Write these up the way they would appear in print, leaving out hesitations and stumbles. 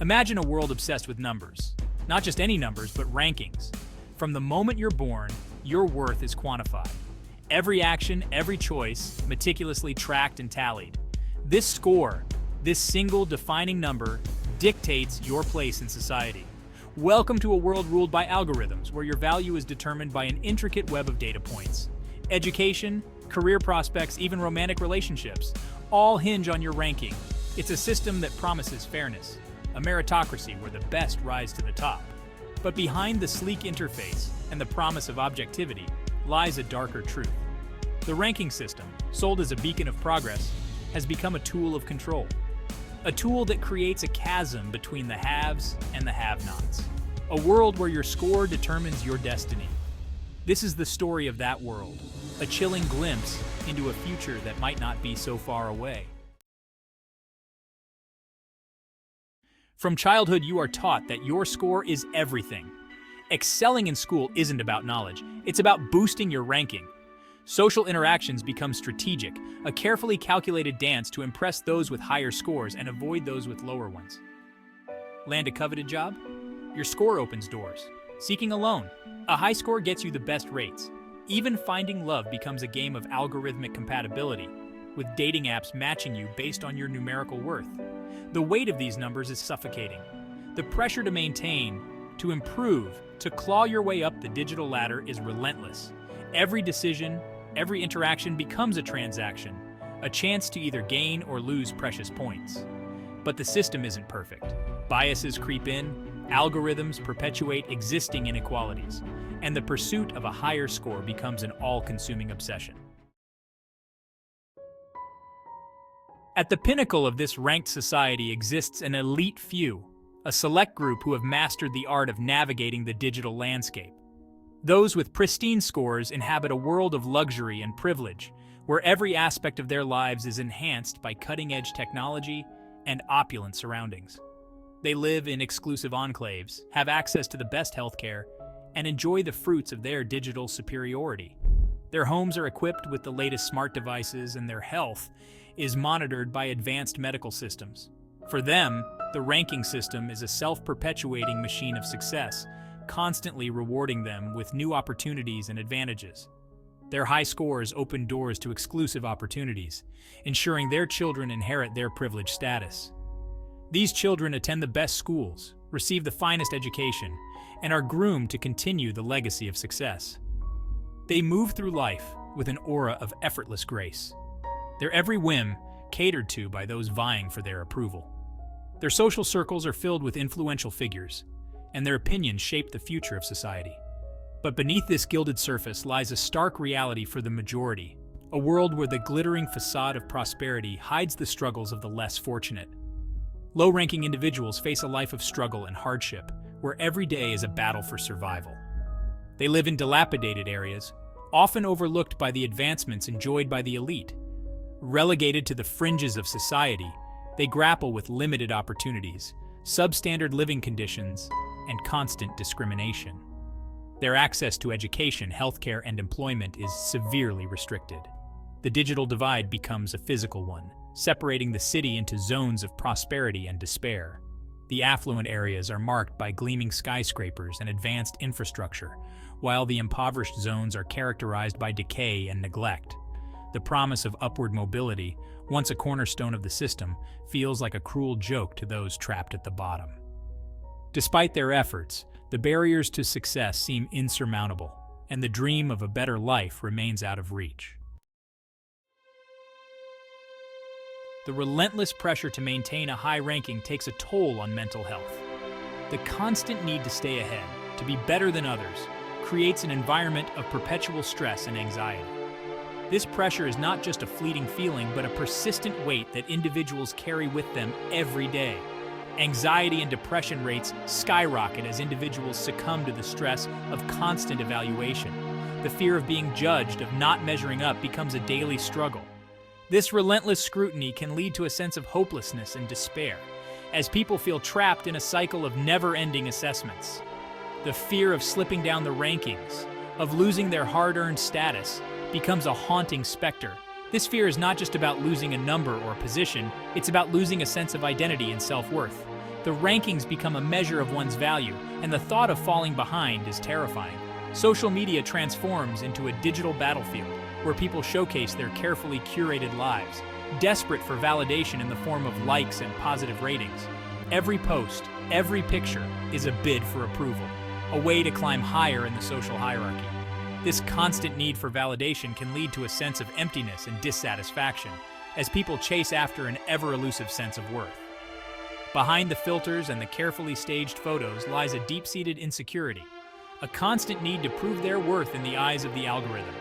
Imagine a world obsessed with numbers. Not just any numbers, but rankings. From the moment you're born, your worth is quantified. Every action, every choice, meticulously tracked and tallied. This score, this single defining number, dictates your place in society. Welcome to a world ruled by algorithms, where your value is determined by an intricate web of data points. Education, career prospects, even romantic relationships, all hinge on your ranking. It's a system that promises fairness, a meritocracy where the best rise to the top. But behind the sleek interface and the promise of objectivity lies a darker truth. The ranking system, sold as a beacon of progress, has become a tool of control. A tool that creates a chasm between the haves and the have-nots. A world where your score determines your destiny. This is the story of that world, a chilling glimpse into a future that might not be so far away. From childhood, you are taught that your score is everything. Excelling in school isn't about knowledge, it's about boosting your ranking. Social interactions become strategic, a carefully calculated dance to impress those with higher scores and avoid those with lower ones. Land a coveted job? Your score opens doors. Seeking a loan? A high score gets you the best rates. Even finding love becomes a game of algorithmic compatibility, with dating apps matching you based on your numerical worth. The weight of these numbers is suffocating. The pressure to maintain, to improve, to claw your way up the digital ladder is relentless. Every decision, every interaction becomes a transaction, a chance to either gain or lose precious points. But the system isn't perfect. Biases creep in, algorithms perpetuate existing inequalities, and the pursuit of a higher score becomes an all-consuming obsession. At the pinnacle of this ranked society exists an elite few, a select group who have mastered the art of navigating the digital landscape. Those with pristine scores inhabit a world of luxury and privilege, where every aspect of their lives is enhanced by cutting-edge technology and opulent surroundings. They live in exclusive enclaves, have access to the best healthcare, and enjoy the fruits of their digital superiority. Their homes are equipped with the latest smart devices, and their health is monitored by advanced medical systems. For them, the ranking system is a self-perpetuating machine of success, constantly rewarding them with new opportunities and advantages. Their high scores open doors to exclusive opportunities, ensuring their children inherit their privileged status. These children attend the best schools, receive the finest education, and are groomed to continue the legacy of success. They move through life with an aura of effortless grace, their every whim catered to by those vying for their approval. Their social circles are filled with influential figures, and their opinions shape the future of society. But beneath this gilded surface lies a stark reality for the majority, a world where the glittering facade of prosperity hides the struggles of the less fortunate. Low-ranking individuals face a life of struggle and hardship, where every day is a battle for survival. They live in dilapidated areas, often overlooked by the advancements enjoyed by the elite. Relegated to the fringes of society, they grapple with limited opportunities, substandard living conditions, and constant discrimination. Their access to education, healthcare, and employment is severely restricted. The digital divide becomes a physical one, separating the city into zones of prosperity and despair. The affluent areas are marked by gleaming skyscrapers and advanced infrastructure, while the impoverished zones are characterized by decay and neglect. The promise of upward mobility, once a cornerstone of the system, feels like a cruel joke to those trapped at the bottom. Despite their efforts, the barriers to success seem insurmountable, and the dream of a better life remains out of reach. The relentless pressure to maintain a high ranking takes a toll on mental health. The constant need to stay ahead, to be better than others, creates an environment of perpetual stress and anxiety. This pressure is not just a fleeting feeling, but a persistent weight that individuals carry with them every day. Anxiety and depression rates skyrocket as individuals succumb to the stress of constant evaluation. The fear of being judged, of not measuring up, becomes a daily struggle. This relentless scrutiny can lead to a sense of hopelessness and despair, as people feel trapped in a cycle of never-ending assessments. The fear of slipping down the rankings, of losing their hard-earned status, becomes a haunting specter. This fear is not just about losing a number or a position, it's about losing a sense of identity and self-worth. The rankings become a measure of one's value, and the thought of falling behind is terrifying. Social media transforms into a digital battlefield where people showcase their carefully curated lives, desperate for validation in the form of likes and positive ratings. Every post, every picture is a bid for approval, a way to climb higher in the social hierarchy. This constant need for validation can lead to a sense of emptiness and dissatisfaction as people chase after an ever-elusive sense of worth. Behind the filters and the carefully staged photos lies a deep-seated insecurity, a constant need to prove their worth in the eyes of the algorithm.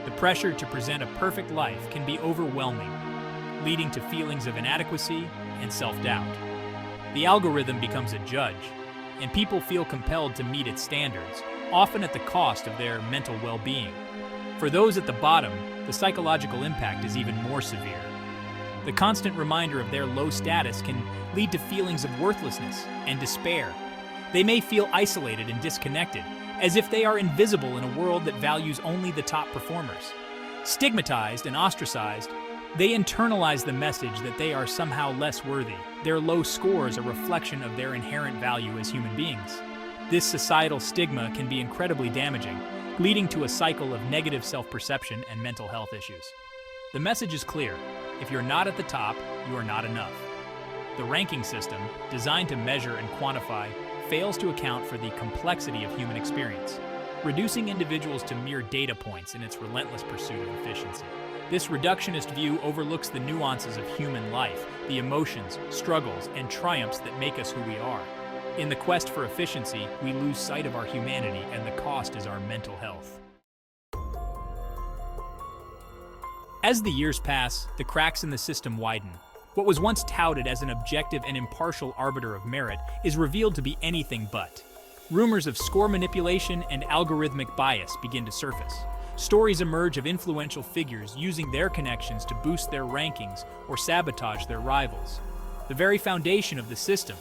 The pressure to present a perfect life can be overwhelming, leading to feelings of inadequacy and self-doubt. The algorithm becomes a judge, and people feel compelled to meet its standards, often at the cost of their mental well-being. For those at the bottom, the psychological impact is even more severe. The constant reminder of their low status can lead to feelings of worthlessness and despair. They may feel isolated and disconnected, as if they are invisible in a world that values only the top performers. Stigmatized and ostracized, they internalize the message that they are somehow less worthy. Their low scores are a reflection of their inherent value as human beings. This societal stigma can be incredibly damaging, leading to a cycle of negative self-perception and mental health issues. The message is clear: if you're not at the top, you are not enough. The ranking system, designed to measure and quantify, fails to account for the complexity of human experience, reducing individuals to mere data points in its relentless pursuit of efficiency. This reductionist view overlooks the nuances of human life, the emotions, struggles, and triumphs that make us who we are. In the quest for efficiency, we lose sight of our humanity, and the cost is our mental health. As the years pass, the cracks in the system widen. What was once touted as an objective and impartial arbiter of merit is revealed to be anything but. Rumors of score manipulation and algorithmic bias begin to surface. Stories emerge of influential figures using their connections to boost their rankings or sabotage their rivals. The very foundation of the system,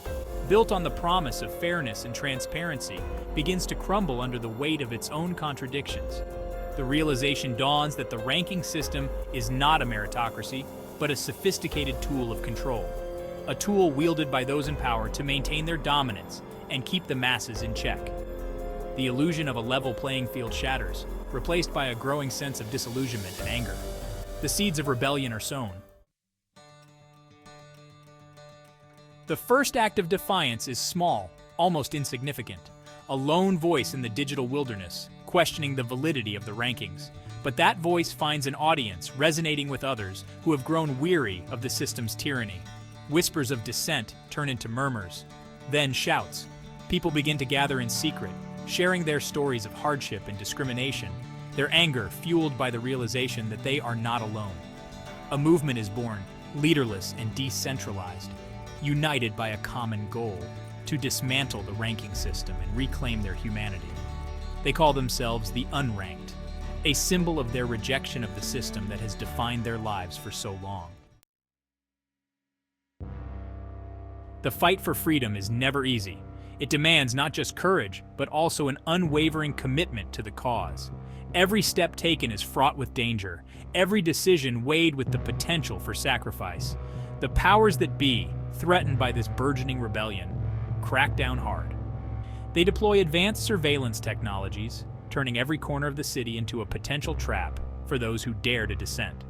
built on the promise of fairness and transparency, begins to crumble under the weight of its own contradictions. The realization dawns that the ranking system is not a meritocracy, but a sophisticated tool of control. A tool wielded by those in power to maintain their dominance and keep the masses in check. The illusion of a level playing field shatters, replaced by a growing sense of disillusionment and anger. The seeds of rebellion are sown. The first act of defiance is small, almost insignificant. A lone voice in the digital wilderness, questioning the validity of the rankings. But that voice finds an audience, resonating with others who have grown weary of the system's tyranny. Whispers of dissent turn into murmurs, then shouts. People begin to gather in secret, sharing their stories of hardship and discrimination, their anger fueled by the realization that they are not alone. A movement is born, leaderless and decentralized, united by a common goal: to dismantle the ranking system and reclaim their humanity. They call themselves the Unranked, a symbol of their rejection of the system that has defined their lives for so long. The fight for freedom is never easy. It demands not just courage, but also an unwavering commitment to the cause. Every step taken is fraught with danger, every decision weighed with the potential for sacrifice. The powers that be, threatened by this burgeoning rebellion, crack down hard. They deploy advanced surveillance technologies, turning every corner of the city into a potential trap for those who dare to dissent.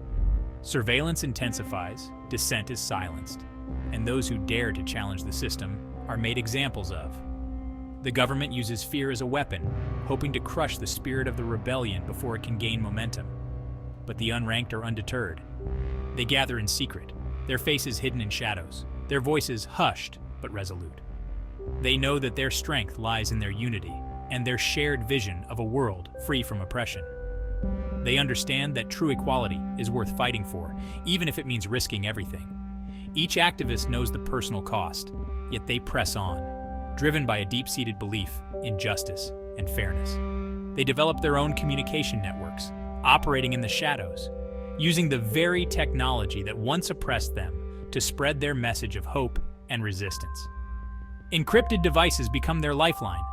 Surveillance intensifies, dissent is silenced, and those who dare to challenge the system are made examples of. The government uses fear as a weapon, hoping to crush the spirit of the rebellion before it can gain momentum. But the unranked are undeterred. They gather in secret, their faces hidden in shadows, their voices hushed but resolute. They know that their strength lies in their unity and their shared vision of a world free from oppression. They understand that true equality is worth fighting for, even if it means risking everything. Each activist knows the personal cost, yet they press on, driven by a deep-seated belief in justice and fairness. They develop their own communication networks, operating in the shadows, using the very technology that once oppressed them to spread their message of hope and resistance. Encrypted devices become their lifeline,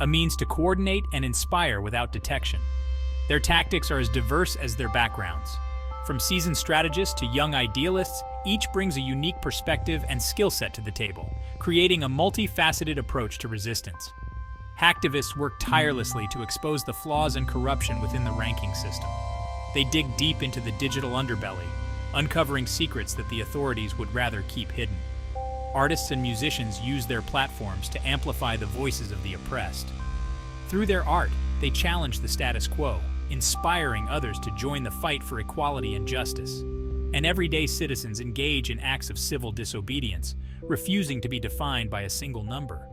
a means to coordinate and inspire without detection. Their tactics are as diverse as their backgrounds. From seasoned strategists to young idealists, Each brings a unique perspective and skill set to the table, creating a multifaceted approach to resistance. Hacktivists work tirelessly to expose the flaws and corruption within the ranking system. They dig deep into the digital underbelly, uncovering secrets that the authorities would rather keep hidden. Artists and musicians use their platforms to amplify the voices of the oppressed. Through their art, they challenge the status quo, inspiring others to join the fight for equality and justice. And everyday citizens engage in acts of civil disobedience, refusing to be defined by a single number.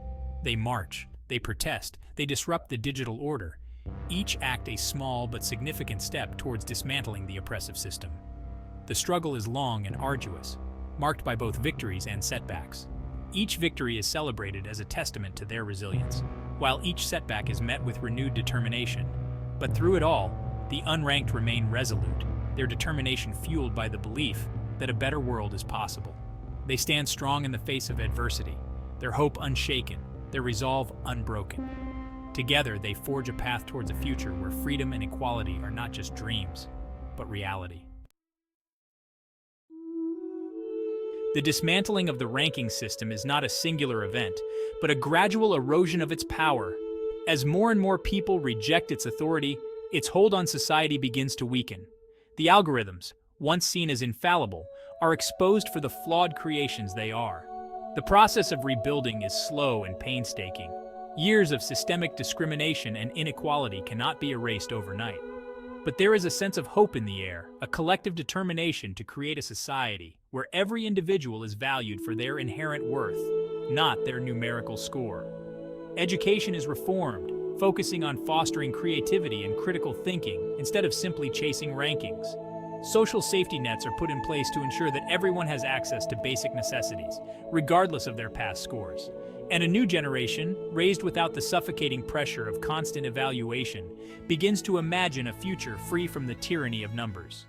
They march, they protest, they disrupt the digital order, each act a small but significant step towards dismantling the oppressive system. The struggle is long and arduous, marked by both victories and setbacks. Each victory is celebrated as a testament to their resilience, while each setback is met with renewed determination. But through it all, the unranked remain resolute, their determination fueled by the belief that a better world is possible. They stand strong in the face of adversity, their hope unshaken, their resolve unbroken. Together, they forge a path towards a future where freedom and equality are not just dreams, but reality. The dismantling of the ranking system is not a singular event, but a gradual erosion of its power. As more and more people reject its authority, its hold on society begins to weaken. The algorithms, once seen as infallible, are exposed for the flawed creations they are. The process of rebuilding is slow and painstaking. Years of systemic discrimination and inequality cannot be erased overnight. But there is a sense of hope in the air, a collective determination to create a society where every individual is valued for their inherent worth, not their numerical score. Education is reformed, focusing on fostering creativity and critical thinking instead of simply chasing rankings. Social safety nets are put in place to ensure that everyone has access to basic necessities, regardless of their past scores. And a new generation, raised without the suffocating pressure of constant evaluation, begins to imagine a future free from the tyranny of numbers.